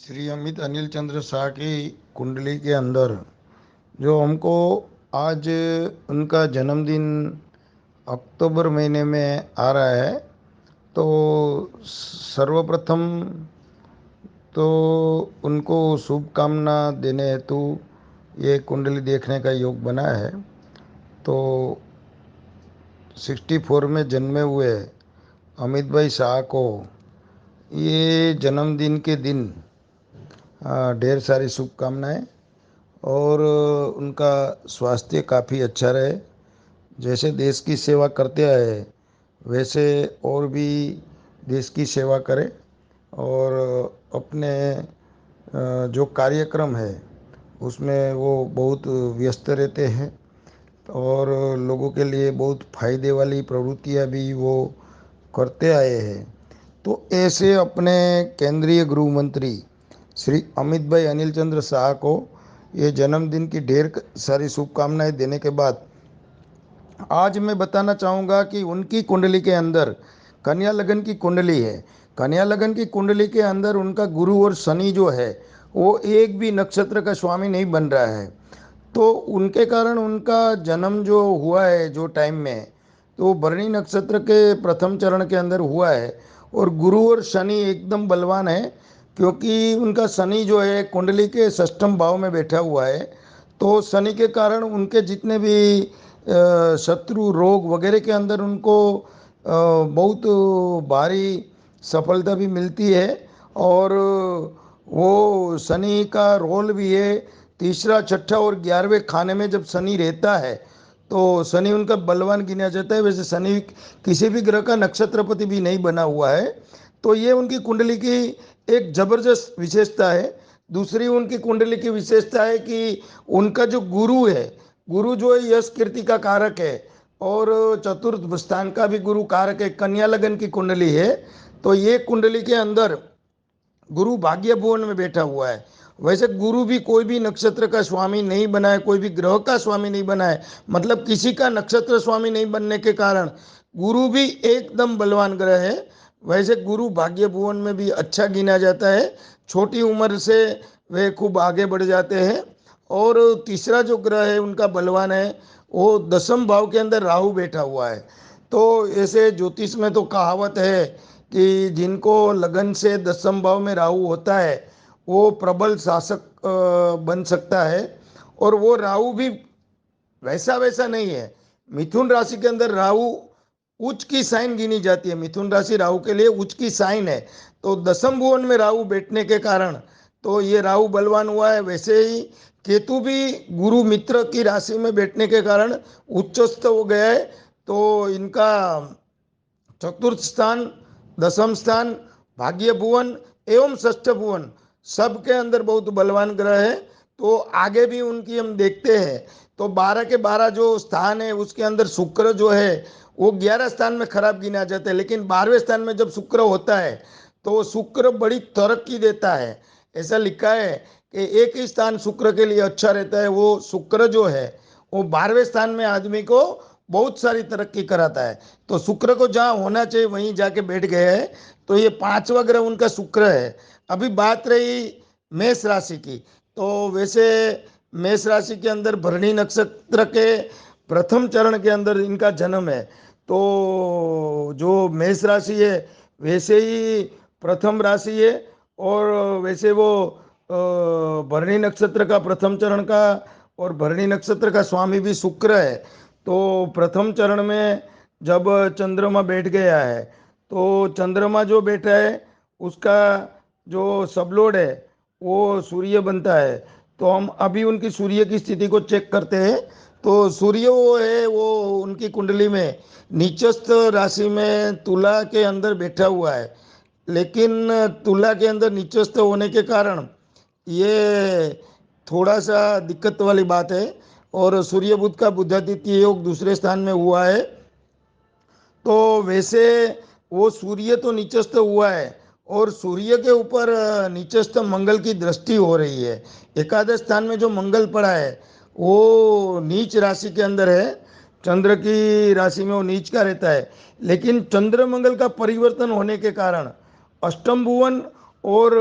श्री अमित अनिल चंद्र शाह की कुंडली के अंदर जो हमको आज उनका जन्मदिन अक्टूबर महीने में आ रहा है। तो सर्वप्रथम तो उनको शुभकामना देने हेतु ये कुंडली देखने का योग बना है। तो 64 में जन्मे हुए अमित भाई शाह को ये जन्मदिन के दिन ढेर सारी शुभकामनाएं। और उनका स्वास्थ्य काफ़ी अच्छा रहे। जैसे देश की सेवा करते आए वैसे और भी देश की सेवा करें। और अपने जो कार्यक्रम है उसमें वो बहुत व्यस्त रहते हैं और लोगों के लिए बहुत फायदे वाली प्रवृत्तियां भी वो करते आए हैं। तो ऐसे अपने केंद्रीय गृह मंत्री श्री अमित भाई अनिल चंद्र शाह को ये जन्मदिन की ढेर सारी शुभकामनाएं देने के बाद आज मैं बताना चाहूँगा कि उनकी कुंडली के अंदर कन्या लगन की कुंडली है। कन्या लगन की कुंडली के अंदर उनका गुरु और शनि जो है वो एक भी नक्षत्र का स्वामी नहीं बन रहा है। तो उनके कारण उनका जन्म जो हुआ है जो टाइम में, तो वो भरणी नक्षत्र के प्रथम चरण के अंदर हुआ है। और गुरु और शनि एकदम बलवान है, क्योंकि उनका शनि जो है कुंडली के षष्ठम भाव में बैठा हुआ है। तो शनि के कारण उनके जितने भी शत्रु रोग वगैरह के अंदर उनको बहुत भारी सफलता भी मिलती है। और वो शनि का रोल भी है। तीसरा, छठा और 11वें खाने में जब शनि रहता है तो शनि उनका बलवान गिना जाता है। वैसे शनि किसी भी ग्रह का नक्षत्रपति भी नहीं बना हुआ है। तो ये उनकी कुंडली की एक जबरदस्त विशेषता है। दूसरी उनकी कुंडली की विशेषता है कि उनका जो गुरु है, गुरु जो है यश कीर्ति का कारक है और चतुर्थ स्थान का भी गुरु कारक है। कन्या लगन की कुंडली है। तो ये कुंडली के अंदर गुरु भाग्य भुवन में बैठा हुआ है। वैसे गुरु भी कोई भी नक्षत्र का स्वामी नहीं बना है, कोई भी ग्रह का स्वामी नहीं बना है, मतलब किसी का नक्षत्र स्वामी नहीं बनने के कारण गुरु भी एकदम बलवान ग्रह है। वैसे गुरु भाग्य भुवन में भी अच्छा गिना जाता है। छोटी उम्र से वे खूब आगे बढ़ जाते हैं। और तीसरा जो ग्रह है उनका बलवान है, वो दसम भाव के अंदर राहु बैठा हुआ है। तो ऐसे ज्योतिष में तो कहावत है कि जिनको लगन से दसम भाव में राहु होता है वो प्रबल शासक बन सकता है। और वो राहु भी वैसा वैसा नहीं है। मिथुन राशि के अंदर राहु उच्च की साइन गिनी जाती है। मिथुन राशि राहु के लिए उच्च की साइन है। तो दसम भुवन में राहु बैठने के कारण तो ये राहु बलवान हुआ है। वैसे ही केतु भी गुरु मित्र की राशि में बैठने के कारण उच्चस्थ हो गया है। तो इनका चतुर्थ स्थान, दसम स्थान, भाग्य भुवन एवं षष्ठ भुवन सबके अंदर बहुत बलवान ग्रह है। तो आगे भी उनकी हम देखते हैं तो 12 के 12 जो स्थान है उसके अंदर शुक्र जो है वो 11 स्थान में खराब गिना जाता है। लेकिन 12वें स्थान में जब शुक्र होता है तो शुक्र बड़ी तरक्की देता है। ऐसा लिखा है कि एक ही स्थान शुक्र के लिए अच्छा रहता है, वो शुक्र जो है वो 12वें स्थान में आदमी को बहुत सारी तरक्की कराता है। तो शुक्र को जहाँ होना चाहिए वहीं जाके बैठ गए हैं। तो ये पांचवा ग्रह उनका शुक्र है। अभी बात रही मेष राशि की। तो वैसे मेष राशि के अंदर भरणी नक्षत्र के प्रथम चरण के अंदर इनका जन्म है। तो जो मेष राशि है वैसे ही प्रथम राशि है। और वैसे वो भरणी नक्षत्र का प्रथम चरण का और भरणी नक्षत्र का स्वामी भी शुक्र है। तो प्रथम चरण में जब चंद्रमा बैठ गया है तो चंद्रमा जो बैठा है उसका जो सबलोड है वो सूर्य बनता है। तो हम अभी उनकी सूर्य की स्थिति को चेक करते हैं। तो सूर्य वो है वो उनकी कुंडली में नीचस्थ राशि में तुला के अंदर बैठा हुआ है। लेकिन तुला के अंदर नीचस्थ होने के कारण ये थोड़ा सा दिक्कत वाली बात है। और सूर्य बुध का बुधादित्य योग दूसरे स्थान में हुआ है। तो वैसे वो सूर्य तो नीचस्थ हुआ है और सूर्य के ऊपर नीचस्थ मंगल की दृष्टि हो रही है। एकादश स्थान में जो मंगल पड़ा है वो नीच राशि के अंदर है। चंद्र की राशि में वो नीच का रहता है। लेकिन चंद्र मंगल का परिवर्तन होने के कारण अष्टम भुवन और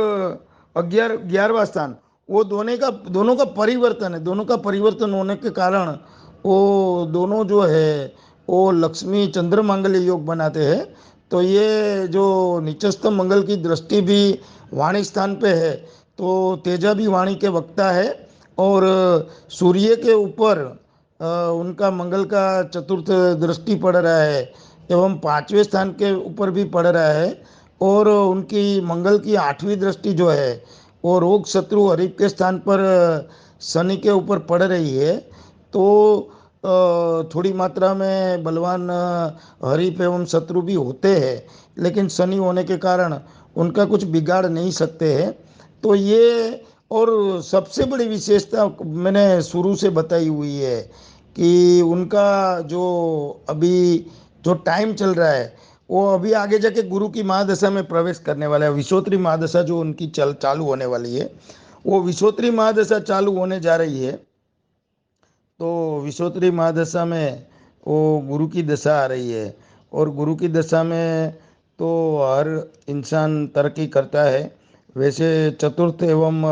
11 11वां स्थान, वो दोनों का परिवर्तन है। दोनों का परिवर्तन होने के कारण वो दोनों जो है वो लक्ष्मी चंद्र मांगल्य योग बनाते हैं। तो ये जो नीचस्थ मंगल की दृष्टि भी वाणी स्थान पे है, तो तेजा भी वाणी के वक्ता है। और सूर्य के ऊपर उनका मंगल का चतुर्थ दृष्टि पड़ रहा है, एवं पांचवें स्थान के ऊपर भी पड़ रहा है। और उनकी मंगल की आठवीं दृष्टि जो है वो रोग शत्रु हरीफ के स्थान पर शनि के ऊपर पड़ रही है। तो थोड़ी मात्रा में बलवान हरीफ एवं शत्रु भी होते हैं, लेकिन शनि होने के कारण उनका कुछ बिगाड़ नहीं सकते हैं। तो ये, और सबसे बड़ी विशेषता मैंने शुरू से बताई हुई है कि उनका जो अभी जो टाइम चल रहा है, वो अभी आगे जाके गुरु की महादशा में प्रवेश करने वाला है। विश्वोत्तरी महादशा जो उनकी चालू होने वाली है, वो विश्वोत्तरी महादशा चालू होने जा रही है। तो विश्वोत्तरी महादशा में वो गुरु की दशा आ रही है। और गुरु की दशा में तो हर इंसान तरक्की करता है। वैसे चतुर्थ एवं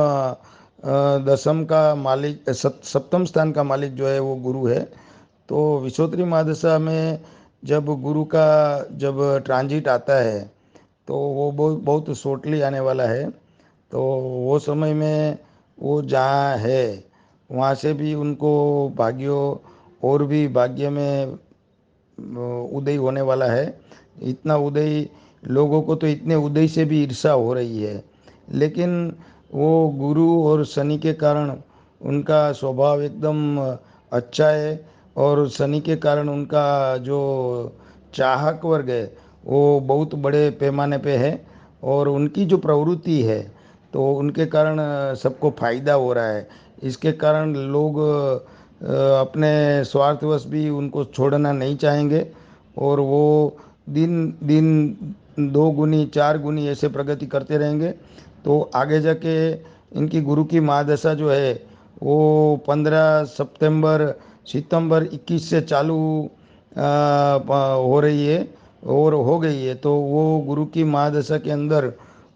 दसम का मालिक, सप्तम स्थान का मालिक जो है वो गुरु है। तो विश्वोत्तरी महादशा में जब गुरु का जब ट्रांजिट आता है, तो वो बहुत बहुत शॉर्टली आने वाला है। तो वो समय में वो जहाँ है वहाँ से भी उनको भाग्यों और भी भाग्य में उदय होने वाला है। इतना उदय, लोगों को तो इतने उदय से भी ईर्ष्या हो रही है, लेकिन वो गुरु और शनि के कारण उनका स्वभाव एकदम अच्छा है। और शनि के कारण उनका जो चाहक वर्ग है वो बहुत बड़े पैमाने पे है। और उनकी जो प्रवृत्ति है, तो उनके कारण सबको फायदा हो रहा है। इसके कारण लोग अपने स्वार्थवश भी उनको छोड़ना नहीं चाहेंगे। और वो दिन दिन दो गुनी चार गुनी ऐसे प्रगति करते रहेंगे। तो आगे जाके इनकी गुरु की महादशा जो है वो 15 सितंबर 21 से चालू हो रही है और हो गई है। तो वो गुरु की महादशा के अंदर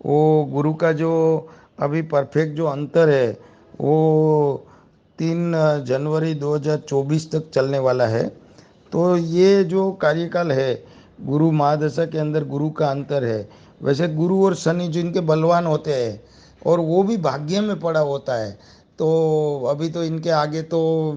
वो गुरु का जो अभी परफेक्ट जो अंतर है वो 3 जनवरी 2024 तक चलने वाला है। तो ये जो कार्यकाल है, गुरु महादशा के अंदर गुरु का अंतर है। वैसे गुरु और शनि जिनके बलवान होते हैं और वो भी भाग्य में पड़ा होता है। तो अभी तो इनके आगे तो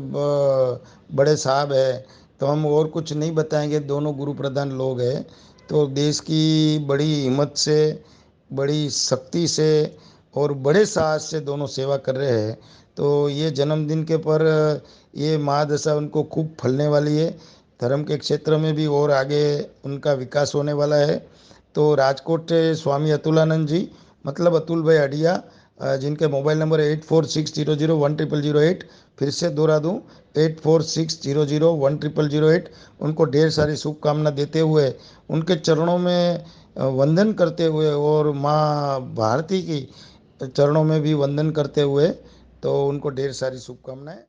बड़े साहब है, तो हम और कुछ नहीं बताएंगे। दोनों गुरु प्रधान लोग हैं, तो देश की बड़ी हिम्मत से, बड़ी शक्ति से और बड़े साहस से दोनों सेवा कर रहे हैं। तो ये जन्मदिन के पर ये महादशा उनको खूब फलने वाली है। धर्म के क्षेत्र में भी और आगे उनका विकास होने वाला है। तो राजकोट से स्वामी अतुलानंद जी, मतलब अतुल भाई अडिया, जिनके मोबाइल नंबर 8460010008, फिर से दोहरा दूँ, 8460010008, उनको ढेर सारी शुभकामना देते हुए, उनके चरणों में वंदन करते हुए, और माँ भारती की चरणों में भी वंदन करते हुए, तो उनको ढेर सारी शुभकामनाएं।